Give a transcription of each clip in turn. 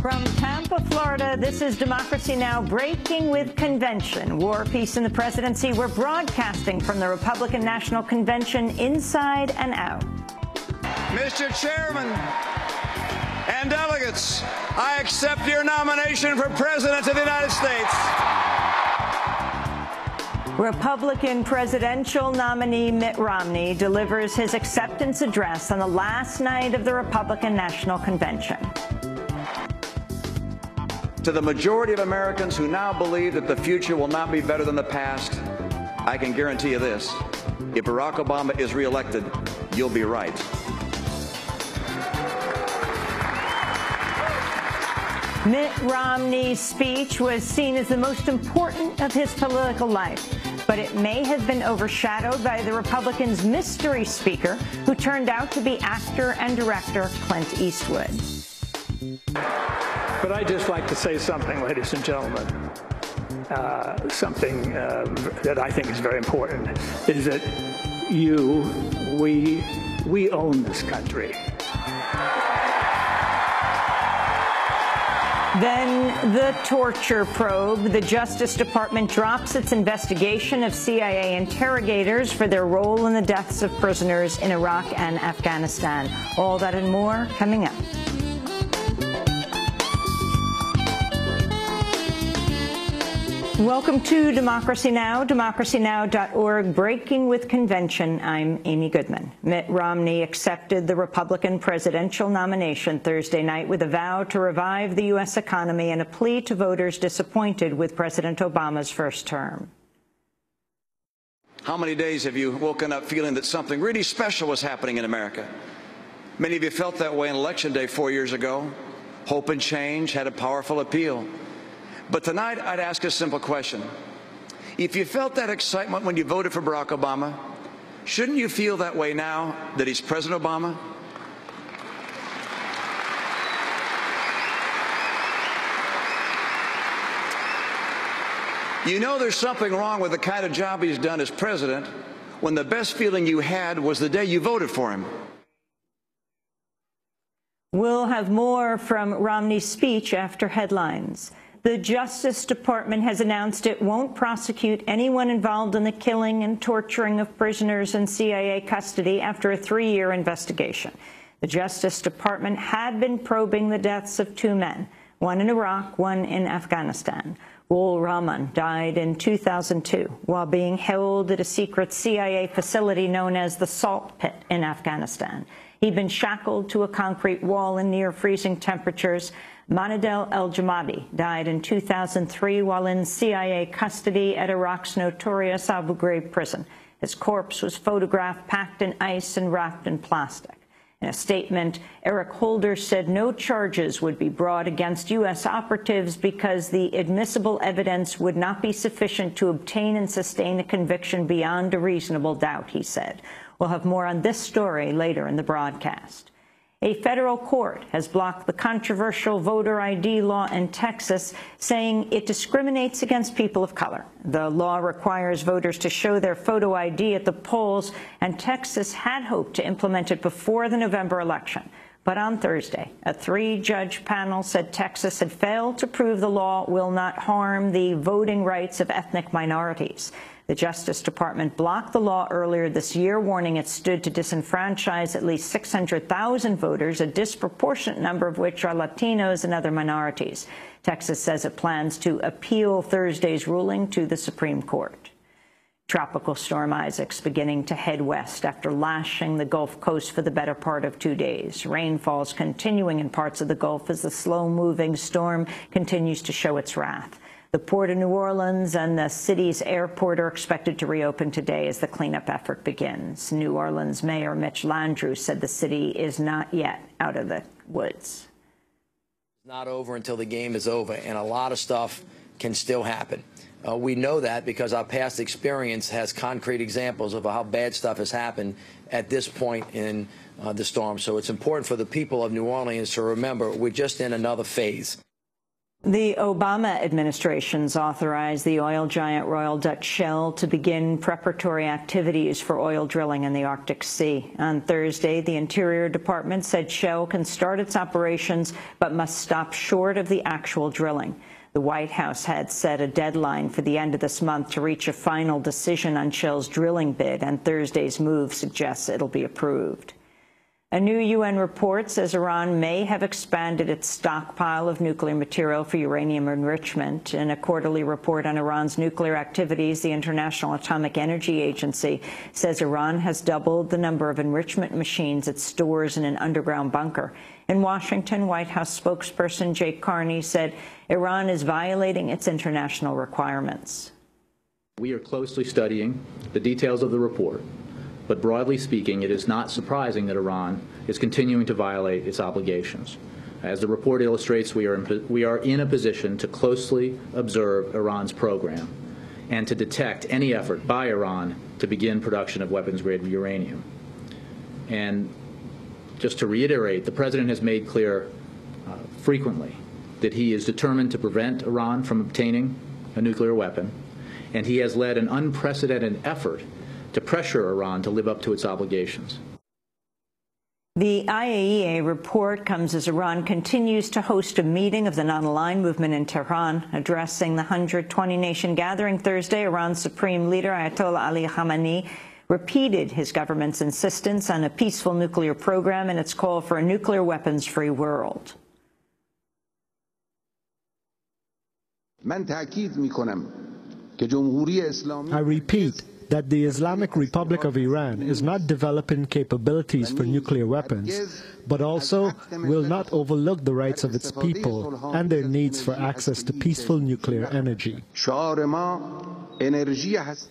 From Tampa, Florida, this is Democracy Now! Breaking with Convention. War, Peace, and the Presidency. We're broadcasting from the Republican National Convention inside and out. Mr. Chairman and delegates, I accept your nomination for President of the United States. Republican presidential nominee Mitt Romney delivers his acceptance address on the last night of the Republican National Convention. To the majority of Americans who now believe that the future will not be better than the past, I can guarantee you this: if Barack Obama is reelected, you'll be right. Mitt Romney's speech was seen as the most important of his political life, but it may have been overshadowed by the Republicans' mystery speaker, who turned out to be actor and director Clint Eastwood. But I'd just like to say something, ladies and gentlemen, something that I think is very important, is that we own this country. Then the torture probe. The Justice Department drops its investigation of CIA interrogators for their role in the deaths of prisoners in Iraq and Afghanistan. All that and more coming up. Welcome to Democracy Now!, democracynow.org, Breaking with Convention. I'm Amy Goodman. Mitt Romney accepted the Republican presidential nomination Thursday night with a vow to revive the U.S. economy and a plea to voters disappointed with President Obama's first term. How many days have you woken up feeling that something really special was happening in America? Many of you felt that way on Election Day 4 years ago. Hope and change had a powerful appeal. But tonight, I'd ask a simple question. If you felt that excitement when you voted for Barack Obama, shouldn't you feel that way now that he's President Obama? You know there's something wrong with the kind of job he's done as president when the best feeling you had was the day you voted for him. We'll have more from Romney's speech after headlines. The Justice Department has announced it won't prosecute anyone involved in the killing and torturing of prisoners in CIA custody after a 3-year investigation. The Justice Department had been probing the deaths of 2 men, one in Iraq, one in Afghanistan. Ul Rahman died in 2002 while being held at a secret CIA facility known as the Salt Pit in Afghanistan. He'd been shackled to a concrete wall in near-freezing temperatures. Manadel El-Jamadi died in 2003 while in CIA custody at Iraq's notorious Abu Ghraib prison. His corpse was photographed packed in ice and wrapped in plastic. In a statement, Eric Holder said no charges would be brought against U.S. operatives because the admissible evidence would not be sufficient to obtain and sustain a conviction beyond a reasonable doubt, he said. We'll have more on this story later in the broadcast. A federal court has blocked the controversial voter ID law in Texas, saying it discriminates against people of color. The law requires voters to show their photo ID at the polls, and Texas had hoped to implement it before the November election. But on Thursday, a 3-judge panel said Texas had failed to prove the law will not harm the voting rights of ethnic minorities. The Justice Department blocked the law earlier this year, warning it stood to disenfranchise at least 600,000 voters, a disproportionate number of which are Latinos and other minorities. Texas says it plans to appeal Thursday's ruling to the Supreme Court. Tropical Storm Isaac's beginning to head west after lashing the Gulf Coast for the better part of 2 days. Rainfall's continuing in parts of the Gulf as the slow-moving storm continues to show its wrath. The Port of New Orleans and the city's airport are expected to reopen today as the cleanup effort begins. New Orleans Mayor Mitch Landrieu said the city is not yet out of the woods. It's not over until the game is over, and a lot of stuff can still happen. We know that because our past experience has concrete examples of how bad stuff has happened at this point in the storm. So it's important for the people of New Orleans to remember we're just in another phase. The Obama administration's authorized the oil giant Royal Dutch Shell to begin preparatory activities for oil drilling in the Arctic Sea. On Thursday, the Interior Department said Shell can start its operations but must stop short of the actual drilling. The White House had set a deadline for the end of this month to reach a final decision on Shell's drilling bid, and Thursday's move suggests it'll be approved. A new UN report says Iran may have expanded its stockpile of nuclear material for uranium enrichment. In a quarterly report on Iran's nuclear activities, the International Atomic Energy Agency says Iran has doubled the number of enrichment machines it stores in an underground bunker. In Washington, White House spokesperson Jake Carney said Iran is violating its international requirements. We are closely studying the details of the report. But broadly speaking, it is not surprising that Iran is continuing to violate its obligations. As the report illustrates, we are in a position to closely observe Iran's program and to detect any effort by Iran to begin production of weapons-grade uranium. And just to reiterate, the President has made clear frequently that he is determined to prevent Iran from obtaining a nuclear weapon, and he has led an unprecedented effort to pressure Iran to live up to its obligations. The IAEA report comes as Iran continues to host a meeting of the non-aligned movement in Tehran. Addressing the 120-nation gathering Thursday, Iran's supreme leader Ayatollah Ali Khamenei repeated his government's insistence on a peaceful nuclear program and its call for a nuclear weapons-free world. I repeat that the Islamic Republic of Iran is not developing capabilities for nuclear weapons, but also will not overlook the rights of its people and their needs for access to peaceful nuclear energy.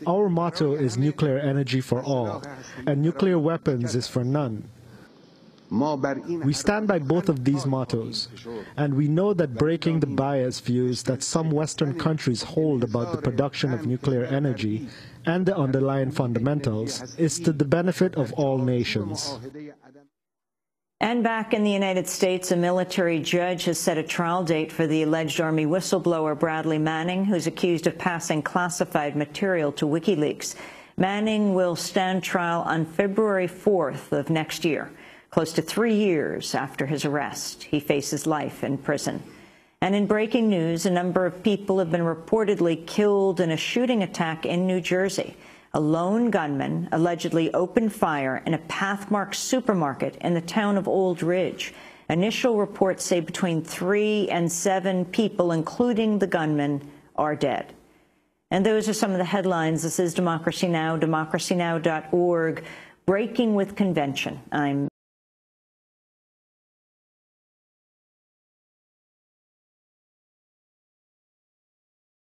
Our motto is nuclear energy for all, and nuclear weapons is for none. We stand by both of these mottos, and we know that breaking the biased views that some Western countries hold about the production of nuclear energy and the underlying fundamentals is to the benefit of all nations. And back in the United States, a military judge has set a trial date for the alleged Army whistleblower Bradley Manning, who's accused of passing classified material to WikiLeaks. Manning will stand trial on February 4th of next year. Close to 3 years after his arrest, he faces life in prison. And in breaking news, a number of people have been reportedly killed in a shooting attack in New Jersey. A lone gunman allegedly opened fire in a Pathmark supermarket in the town of Old Ridge. Initial reports say between 3 and 7 people, including the gunman, are dead. And those are some of the headlines. This is Democracy Now!, democracynow.org. Breaking with Convention. I'm